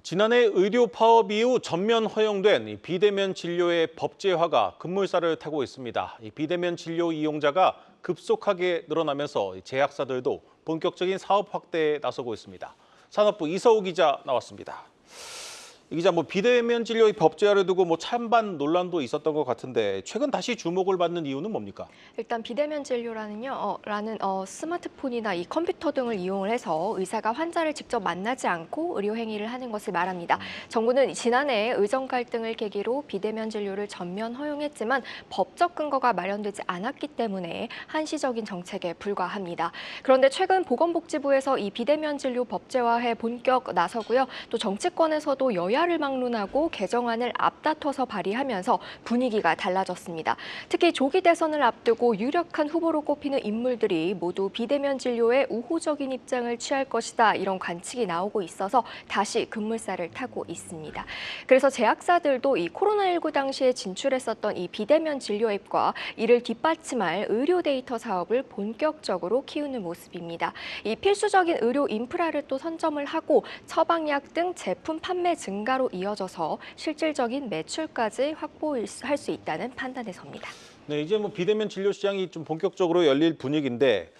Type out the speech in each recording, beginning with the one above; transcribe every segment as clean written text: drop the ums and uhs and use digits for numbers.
지난해 의료 파업 이후 전면 허용된 이 비대면 진료의 법제화가 급물살을 타고 있습니다. 이 비대면 진료 이용자가 급속하게 늘어나면서 이 제약사들도 본격적인 사업 확대에 나서고 있습니다. 산업부 이서우 기자 나왔습니다. 이 기자, 비대면 진료의 법제화를 두고 찬반 논란도 있었던 것 같은데 최근 다시 주목을 받는 이유는 뭡니까? 일단 비대면 진료라는요, 스마트폰이나 이 컴퓨터 등을 이용을 해서 의사가 환자를 직접 만나지 않고 의료 행위를 하는 것을 말합니다. 정부는 지난해 의정 갈등을 계기로 비대면 진료를 전면 허용했지만 법적 근거가 마련되지 않았기 때문에 한시적인 정책에 불과합니다. 그런데 최근 보건복지부에서 이 비대면 진료 법제화에 본격 나서고요. 또 정치권에서도 여야를 막론하고 개정안을 앞다퉈서 발의하면서 분위기가 달라졌습니다. 특히 조기 대선을 앞두고 유력한 후보로 꼽히는 인물들이 모두 비대면 진료에 우호적인 입장을 취할 것이다, 이런 관측이 나오고 있어서 다시 급물살을 타고 있습니다. 그래서 제약사들도 이 코로나19 당시에 진출했었던 이 비대면 진료 앱과 이를 뒷받침할 의료 데이터 사업을 본격적으로 키우는 모습입니다. 이 필수적인 의료 인프라를 또 선점을 하고 처방약 등 제품 판매 증가로 이어져서 실질적인 매출까지 확보할 수 있다는 판단에 섭니다. 네, 이제 비대면 진료 시장이 좀 본격적으로 열릴 분위기인데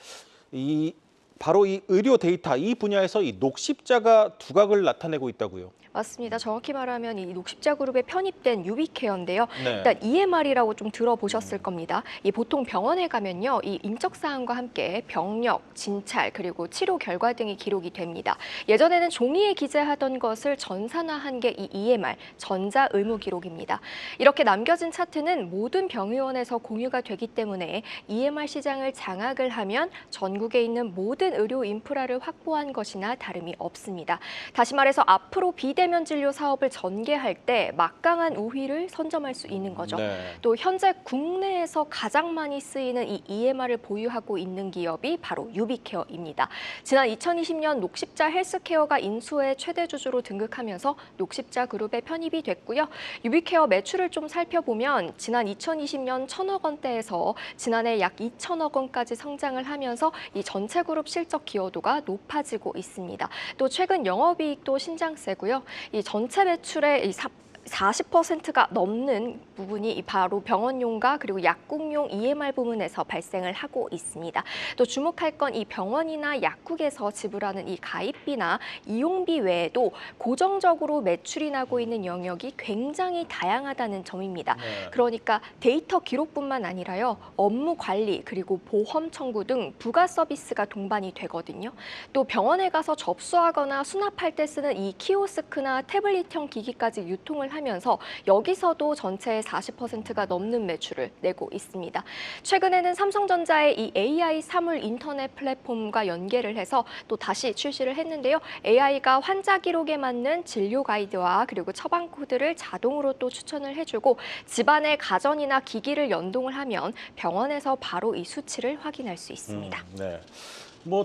바로 이 의료 데이터 이 분야에서 이 녹십자가 두각을 나타내고 있다고요. 맞습니다. 정확히 말하면 이 녹십자 그룹에 편입된 유비케어인데요. 네. 일단 EMR이라고 좀 들어보셨을 겁니다. 이 보통 병원에 가면요, 이 인적 사항과 함께 병력, 진찰, 그리고 치료 결과 등이 기록이 됩니다. 예전에는 종이에 기재하던 것을 전산화한 게 이 EMR, 전자 의무 기록입니다. 이렇게 남겨진 차트는 모든 병의원에서 공유가 되기 때문에 EMR 시장을 장악을 하면 전국에 있는 모든 의료 인프라를 확보한 것이나 다름이 없습니다. 다시 말해서 앞으로 비대면 진료 사업을 전개할 때 막강한 우위를 선점할 수 있는 거죠. 네. 또 현재 국내에서 가장 많이 쓰이는 이 EMR을 보유하고 있는 기업이 바로 유비케어입니다. 지난 2020년 녹십자 헬스케어가 인수의 최대 주주로 등극하면서 녹십자 그룹에 편입이 됐고요. 유비케어 매출을 좀 살펴보면 지난 2020년 1,000억 원대에서 지난해 약 2,000억 원까지 성장을 하면서 이 전체 그룹 실적 기여도가 높아지고 있습니다. 또 최근 영업이익도 신장세고요. 이 전체 매출의 40%가 넘는 부분이 바로 병원용과 그리고 약국용 EMR 부문에서 발생을 하고 있습니다. 또 주목할 건 이 병원이나 약국에서 지불하는 이 가입비나 이용비 외에도 고정적으로 매출이 나고 있는 영역이 굉장히 다양하다는 점입니다. 네. 그러니까 데이터 기록뿐만 아니라요, 업무 관리 그리고 보험 청구 등 부가 서비스가 동반이 되거든요. 또 병원에 가서 접수하거나 수납할 때 쓰는 이 키오스크나 태블릿형 기기까지 유통을 하면서 여기서도 전체의 40%가 넘는 매출을 내고 있습니다. 최근에는 삼성전자의 이 AI 사물 인터넷 플랫폼과 연계를 해서 또 다시 출시를 했는데요. AI가 환자 기록에 맞는 진료 가이드와 그리고 처방 코드를 자동으로 또 추천을 해주고 집안의 가전이나 기기를 연동을 하면 병원에서 바로 이 수치를 확인할 수 있습니다. 네.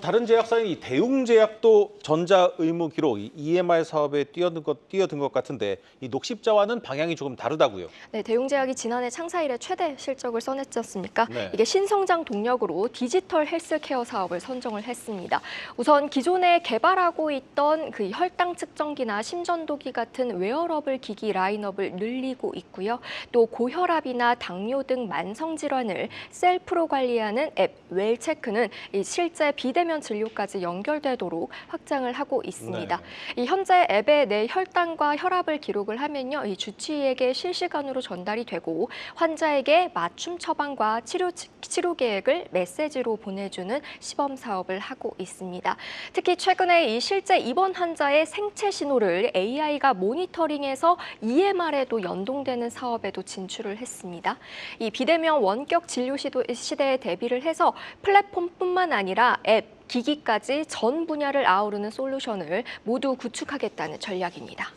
다른 제약사인 이 대웅제약도 전자 의무 기록 이 EMR 사업에 뛰어든 것 같은데 이 녹십자와는 방향이 조금 다르다고요. 네, 대웅제약이 지난해 창사 이래 최대 실적을 써냈지 않습니까? 네. 이게 신성장 동력으로 디지털 헬스케어 사업을 선정을 했습니다. 우선 기존에 개발하고 있던 그 혈당 측정기나 심전도기 같은 웨어러블 기기 라인업을 늘리고 있고요. 또 고혈압이나 당뇨 등 만성 질환을 셀프로 관리하는 앱 웰체크는 실제 비대면 진료까지 연결되도록 확장을 하고 있습니다. 이 현재 앱에 내 혈당과 혈압을 기록을 하면요, 이 주치의에게 실시간으로 전달이 되고 환자에게 맞춤 처방과 치료 계획을 메시지로 보내주는 시범 사업을 하고 있습니다. 특히 최근에 이 실제 입원 환자의 생체 신호를 AI가 모니터링해서 EMR에도 연동되는 사업에도 진출을 했습니다. 이 비대면 원격 진료 시대에 대비를 해서 플랫폼뿐만 아니라 앱, 기기까지 전 분야를 아우르는 솔루션을 모두 구축하겠다는 전략입니다.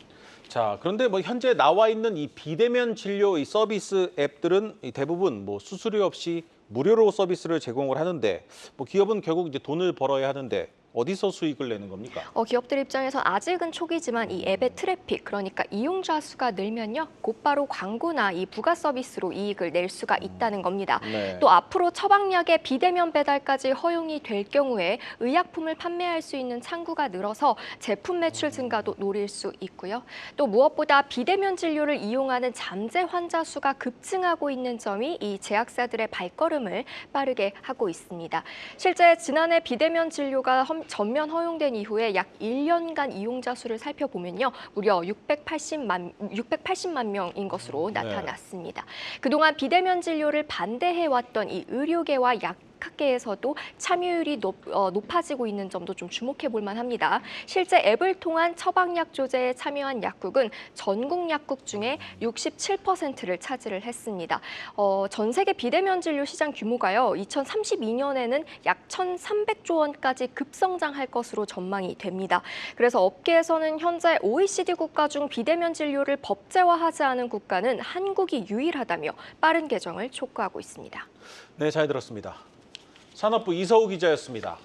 자, 그런데 현재 나와 있는 이 비대면 진료 이 서비스 앱들은 대부분 수수료 없이 무료로 서비스를 제공을 하는데 기업은 결국 이제 돈을 벌어야 하는데 어디서 수익을 내는 겁니까? 기업들 입장에서 아직은 초기지만 이 앱의 트래픽, 그러니까 이용자 수가 늘면요, 곧바로 광고나 이 부가 서비스로 이익을 낼 수가 있다는 겁니다. 네. 또 앞으로 처방약의 비대면 배달까지 허용이 될 경우에 의약품을 판매할 수 있는 창구가 늘어서 제품 매출 증가도 노릴 수 있고요. 또 무엇보다 비대면 진료를 이용하는 잠재 환자 수가 급증하고 있는 점이 이 제약사들의 발걸음을 빠르게 하고 있습니다. 실제 지난해 비대면 진료가 전면 허용된 이후에 약 1년간 이용자 수를 살펴보면요, 무려 680만 명인 것으로 나타났습니다. 그동안 비대면 진료를 반대해왔던 이 의료계와 약학계에서도 참여율이 높아지고 있는 점도 좀 주목해 볼 만합니다. 실제 앱을 통한 처방약 조제에 참여한 약국은 전국 약국 중에 67%를 차지를 했습니다. 전 세계 비대면 진료 시장 규모가요, 2032년에는 약 1,300조 원까지 급성장할 것으로 전망이 됩니다. 그래서 업계에서는 현재 OECD 국가 중 비대면 진료를 법제화하지 않은 국가는 한국이 유일하다며 빠른 개정을 촉구하고 있습니다. 네, 잘 들었습니다. 산업부 이서우 기자였습니다.